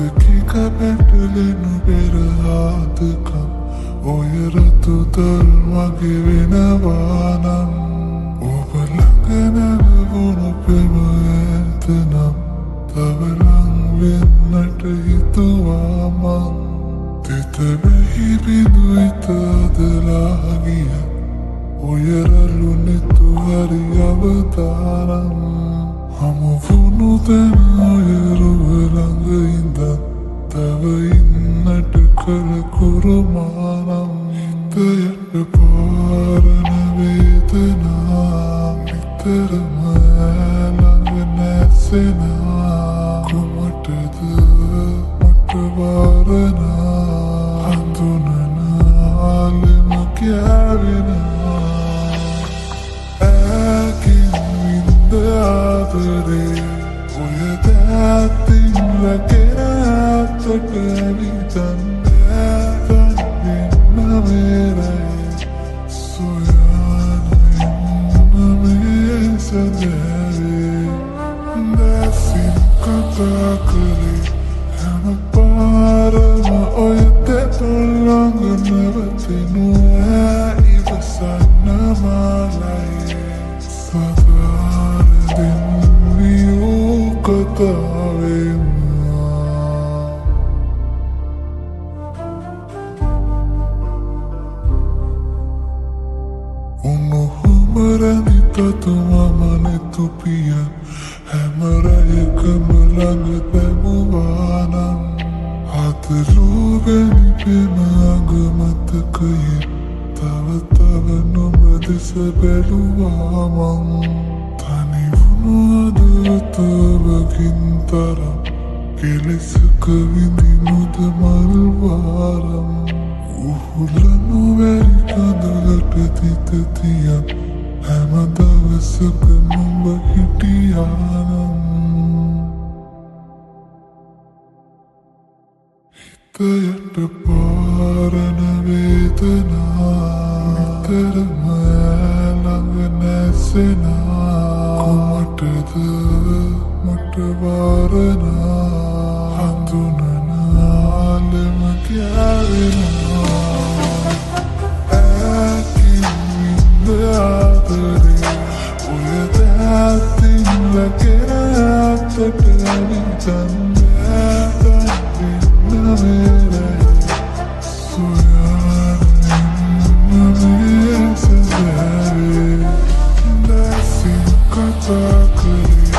Dakika පැටලෙනු පෙර ආදකම් ඔය රතු තල් වගේ වෙනවා නම් ඔබ ළඟ නැගුණු පෙම ඇතනම් තව ලං වෙන්නට හිතුවා මං තෙත වෙහි බිඳු හිත අදලා ගිය ඔය රළු නෙතු හරි අවතාරම් හමු වුණු තැන ඔය රුව ළඟ ඉඳන් තව ඉන්නට කල කුරුමානම් හිතයට පාරන වේදනා නිතරම ළඟ නැසෙනා කුමටද මට වාරනා හඳුනනාලෙම කෑවෙනා ඇකින් වින්ද ආදරේ ඔය දැත්තින් ලැකෙන ඇත්තට ඇවිතන් ඇතන් වෙන්න මේරයි සොයාන එන්න මේ සැදැවේ දැසින් කතා කරේ හැම පාරම ඔය දෙතුන් ළඟ නැවතෙනු ඉවසන්න මාලයි සදාර දෙන්නියෝ කතාවෙන් උනුහුමරැඳි තතුමමනෙතු පිය හැමරයකම ළඟ පැමුවානම් අතලූවැනි පෙම අගමතකයේ තව තව නොම දෙස බැලුවා මං තනි වුණු අදවතවකින් තරම් කෙලෙසක විඳිනුද මල්වාරම් උහුලනු වැරි කඳලට තිත තියන් හැම දවසක නුඹ හිටියානම් හිතයට පාරන වේදනා නිතරම ළඟ නැසෙනා කුමටද මට වාරනා හඳුනනාලෙම කෑවෙනවා ඇකින් වින්ද ආදරේ ඔය දැත්තින් ලැකෙන ඇත්තට ඇවිතන් ඇතන් වෙන්න මේරයි සොයාන එන්න මේ සැදැවේ දැසින් කතා කරේ